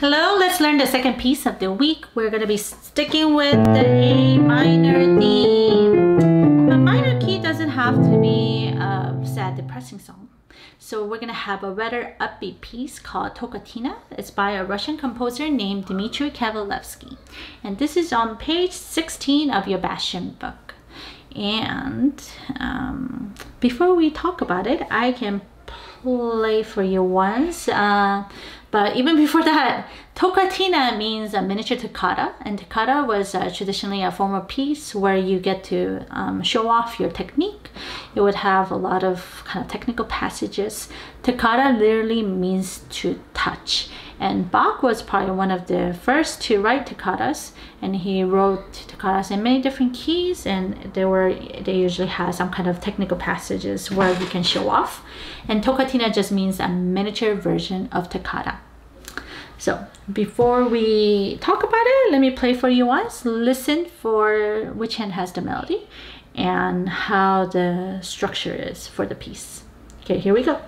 Hello, let's learn the second piece of the week. We're going to be sticking with the A minor theme. A minor key doesn't have to be a sad, depressing song. So we're going to have a rather upbeat piece called Toccatina. It's by a Russian composer named Dmitri Kabalevsky. And this is on page 16 of your Bastion book. And before we talk about it, I can play for you once. But even before that, Toccatina means a miniature toccata, and toccata was traditionally a form of piece where you get to show off your technique. It would have a lot of kind of technical passages. Toccata literally means to touch, and Bach was probably one of the first to write toccatas, and he wrote toccatas in many different keys, and they usually have some kind of technical passages where you can show off. And Toccatina just means a miniature version of toccata. So before we talk about it, let me play for you once. Listen for which hand has the melody and how the structure is for the piece. Okay, here we go.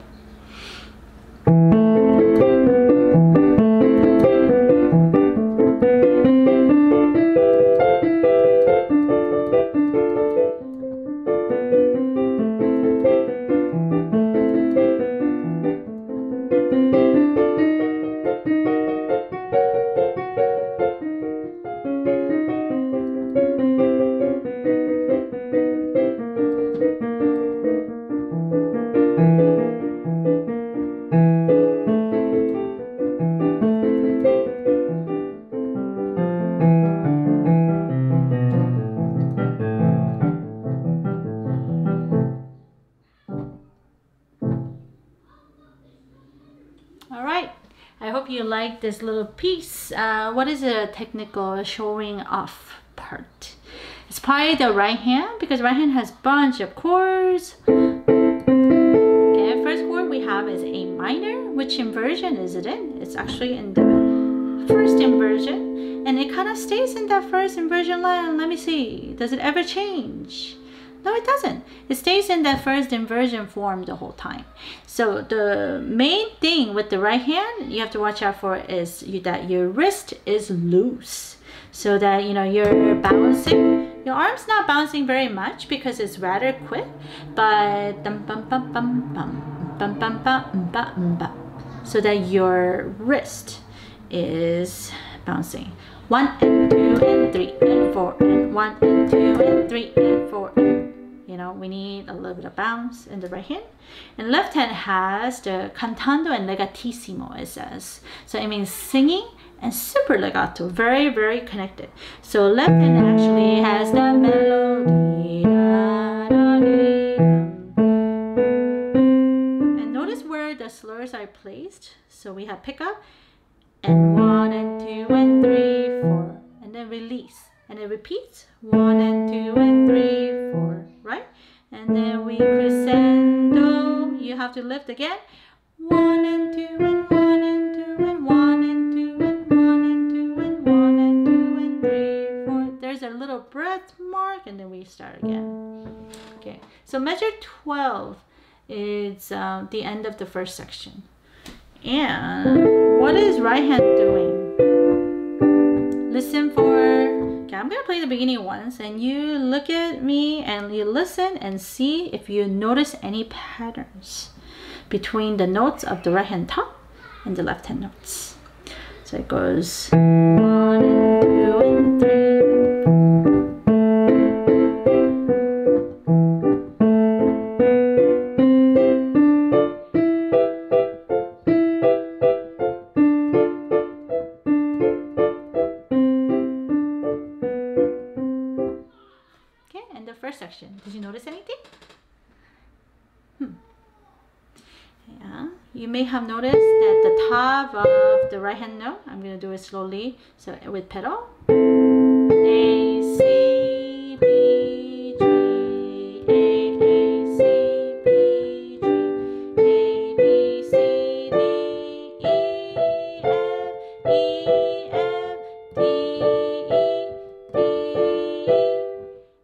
I hope you like this little piece. What is a technical showing off part? It's probably the right hand, because right hand has a bunch of chords. Okay, first chord we have is A minor. Which inversion is it in? It's actually in the first inversion, and it kind of stays in that first inversion line. Let me see, does it ever change? No, it doesn't. It stays in that first inversion form the whole time. So the main thing with the right hand you have to watch out for is that your wrist is loose, so that you're balancing. Your arm's not bouncing very much because it's rather quick, but so that your wrist is bouncing. 1 and 2 and 3 and 4 and 1 and 2 and 3 and 4. We need a little bit of bounce in the right hand. And left hand has the cantando and legatissimo, it says. So it means singing and super legato, very, very connected. So left hand actually has the melody. And notice where the slurs are placed. So we have pickup and 1 and 2 and 3, 4, and then release. And it repeats 1 and 2 and 3, 4, right? And then we crescendo. You have to lift again. 1 and 2 and 1 and 2 and 1 and 2 and 1 and 2 and 1 and 2 and 3, 4. There's a little breath mark, and then we start again. Okay, so measure 12 is the end of the first section. And what is right hand doing? Listen for. Okay, I'm gonna play the beginning once, and you look at me and you listen and see if you notice any patterns between the notes of the right hand top and the left hand notes. So it goes 1 and 2 and 3. First section. Did you notice anything? Yeah, you may have noticed that the top of the right hand note, I'm going to do it slowly, so with pedal. A, C, B, G, A, C, B, G, A, B, C, D, E, F, E, F, D, E, D, E.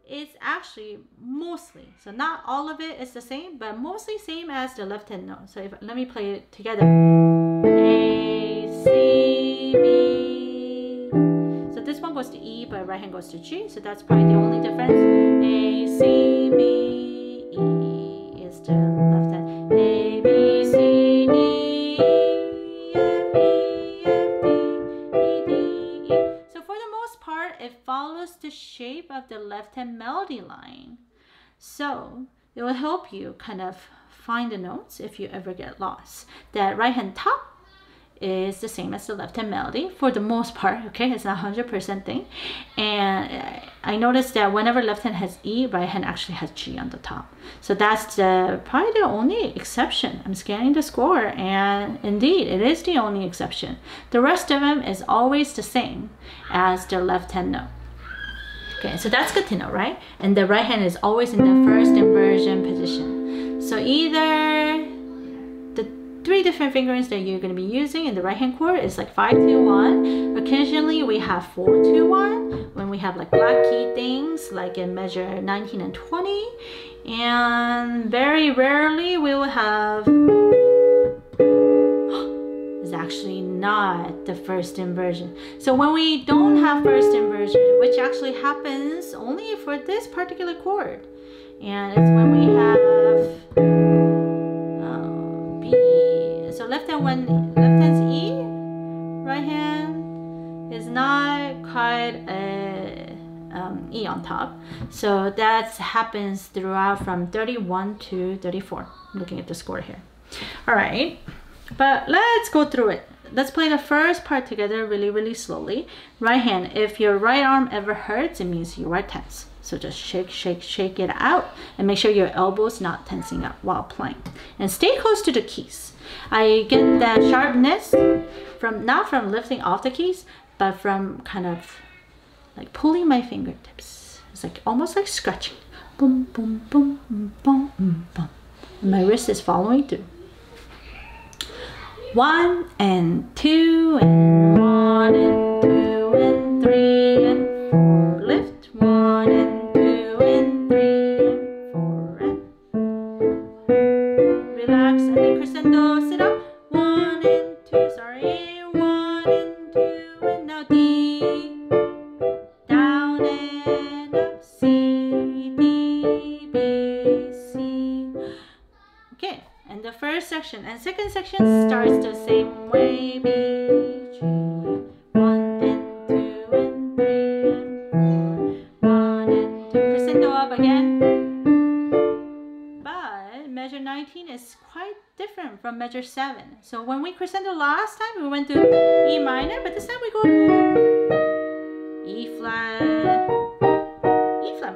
It's actually mostly, so not all of it is the same, but mostly same as the left hand note. So let me play it together. A, C, B, right hand goes to G. So that's probably the only difference. A, C, B, E is the left hand. A, B, C, D, E, F, E, F, D, E, D, E. So for the most part, it follows the shape of the left hand melody line. So it will help you kind of find the notes if you ever get lost. That right hand top is the same as the left hand melody for the most part, okay? It's not 100% thing. And I noticed that whenever left hand has E, right hand actually has G on the top. So that's probably the only exception. I'm scanning the score, and indeed, it is the only exception. The rest of them is always the same as the left hand note. Okay, so that's good to know, right? And the right hand is always in the first inversion position. So either the 3 different fingerings that you're going to be using in the right hand chord is like 5, 2, 1. Occasionally we have 4, 2, 1 when we have like black key things like in measure 19 and 20. And very rarely we will have is actually not the first inversion. So when we don't have first inversion, which actually happens only for this particular chord, and it's when we have B. So left hand, when left hand's E, right hand is not quite a E on top. So that happens throughout from 31 to 34. I'm looking at the score here. All right. But let's go through it. Let's play the first part together really slowly. Right hand, if your right arm ever hurts, it means you are tense. So just shake, shake, shake it out and make sure your elbow's not tensing up while playing. And stay close to the keys. I get that sharpness from not from lifting off the keys, but from kind of like pulling my fingertips. It's like almost like scratching. Boom, boom, boom, boom, boom, boom. And my wrist is following through. 1 and 2 and 1 and 2 and 3 and 4. Lift 1 and 2 and 3 and 4 and relax and then crescendo. Sit up. 1 and 2. Sorry. 1 and 2 and now D. Down and up. C, D, B, C. Okay. And the first section and second section starts the same way. B, G, 1 and 2 and 3 and 4. 1 and 2. Crescendo up again. But measure 19 is quite different from measure 7. So when we crescendo last time, we went to E minor, but this time we go to E flat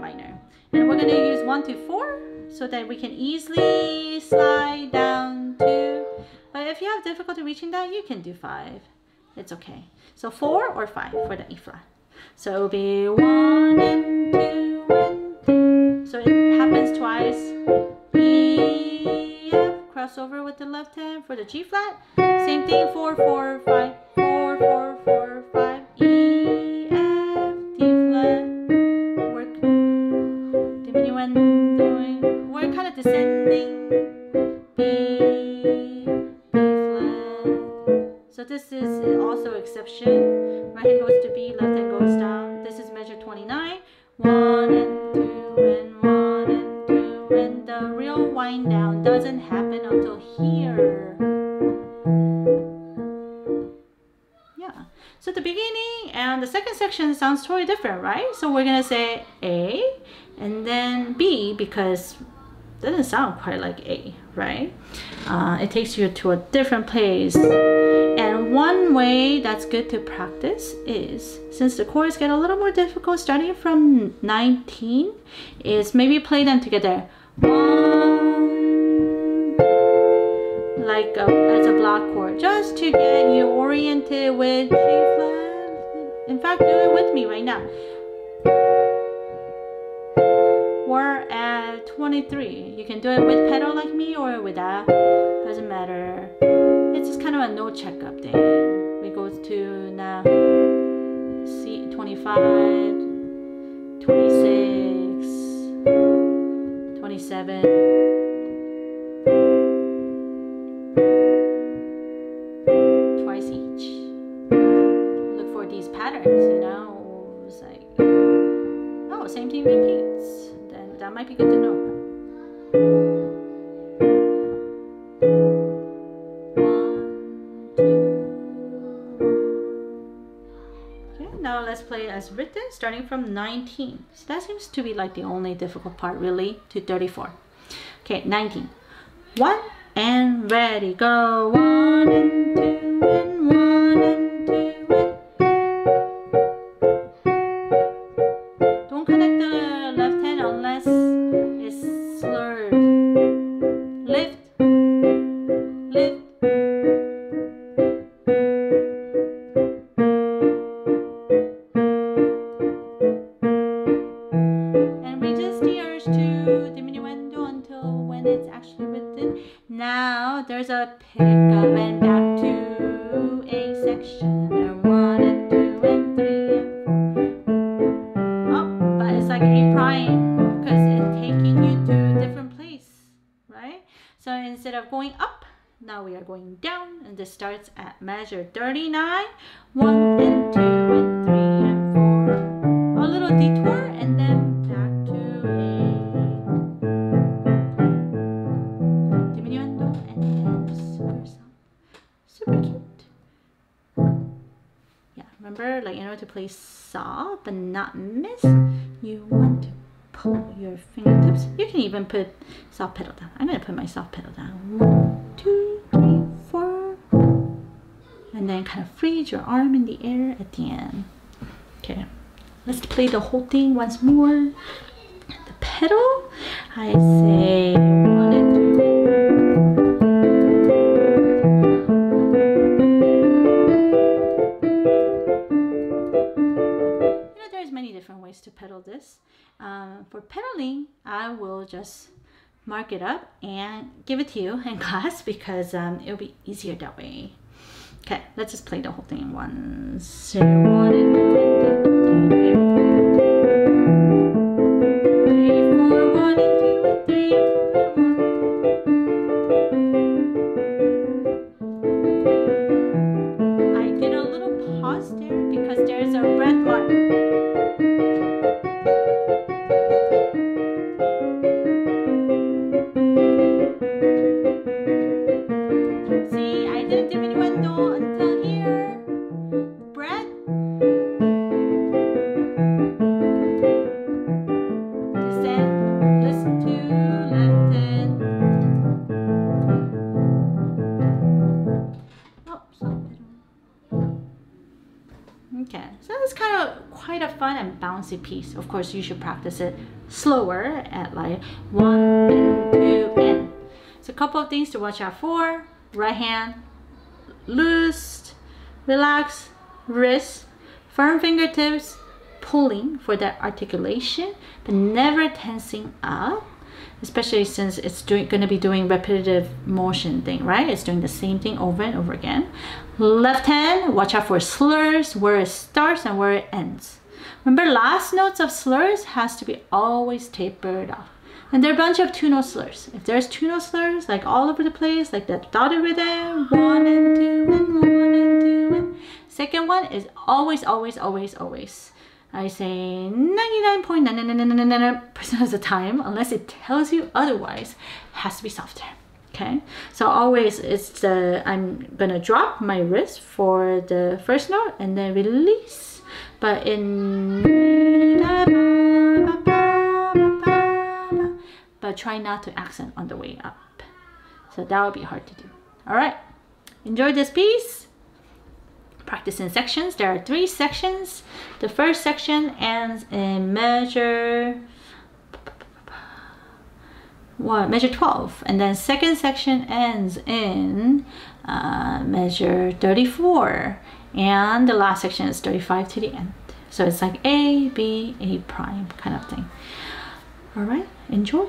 minor. And we're going to use 1 to 4. So that we can easily slide down to, but if you have difficulty reaching that, you can do 5. It's okay. So 4 or 5 for the E flat. So it'll be 1 and 2 and 3. So it happens twice. E, F, crossover with the left hand for the G flat. Same thing, 4, 4, 5, 4, 4, 4, 5, E, F, D flat. Work diminuendo. We're kind of descending. B, flat. So this is also exception. Right hand goes to B, left hand goes down. This is measure 29. 1 and 2 and 1 and 2. And the real wind down doesn't happen until here. Yeah. So the beginning and the second section sounds totally different, right? So we're gonna say A and then B because doesn't sound quite like A, right? It takes you to a different place. And one way that's good to practice is, since the chords get a little more difficult starting from 19, is maybe play them together. 1, like as a block chord, just to get you oriented with G flat. In fact, do it with me right now. We're at 23. You can do it with pedal like me or without. Doesn't matter. It's just kind of a note checkup thing. We go to now C 25, 26, 27. Twice each. Look for these patterns, you know. It's like repeats, then that might be good to know. 1, 2. Okay, now let's play as written, starting from 19. So that seems to be like the only difficult part, really, to 34. Okay, 19. 1 and ready, go. 1 and 2 and 1 and 2 and. Don't connect the left hand unless it's slurred. Lift, lift. And resist the urge to diminuendo until when it's actually written. Now there's a pick up and back to A section. And 1 and 2 and 3 and 4. Oh, but it's like A prime because it's taking you to a different place, right? So instead of going up, now we are going down, and this starts at measure 39. 1 and 2 and 3 and 4. A little detour and then back to A. Diminuendo and then super soft. Super cute. Yeah, remember, like in order to play soft but not miss, you want to pull your fingertips. You can even put soft pedal down. I'm going to put my soft pedal down. 1, 2, 3, 4. And then kind of freeze your arm in the air at the end. Okay, let's play the whole thing once more. The pedal, I say 1 and 2. You know, there's many different ways to pedal this. For pedaling, I will just mark it up and give it to you in class because it'll be easier that way. Okay, let's just play the whole thing once. So 1 and 2 and 3, 4, 1 and 2 and 3 and 4 and 1. I did a little pause there because there's a breath mark. See, I did diminuendo until here. Breath. Descend. Listen to left hand. Oh, soft pedal. Okay, so it's kind of quite a fun and bouncy piece. Of course, you should practice it slower at like 1 and 2 and. So a couple of things to watch out for. Right hand, loose, relax, wrist, firm fingertips, pulling for that articulation, but never tensing up, especially since it's going to be doing repetitive motion thing, right? It's doing the same thing over and over again. Left hand, watch out for slurs, where it starts and where it ends. Remember, last notes of slurs has to be always tapered off. And there are a bunch of 2-note slurs. If there's 2-note slurs, like all over the place, like that dotted rhythm, 1 and 2 and 1 and 2 and. Second one is always, always, always, always. I say 99.999% of the time, unless it tells you otherwise, has to be softer. Okay, so always it's the, I'm gonna drop my wrist for the first note and then release. But in, but try not to accent on the way up. So that would be hard to do. All right, enjoy this piece. Practice in sections. There are 3 sections. The first section ends in measure 12, and then second section ends in measure 34, and the last section is 35 to the end. So it's like A, B, A prime kind of thing. All right, enjoy.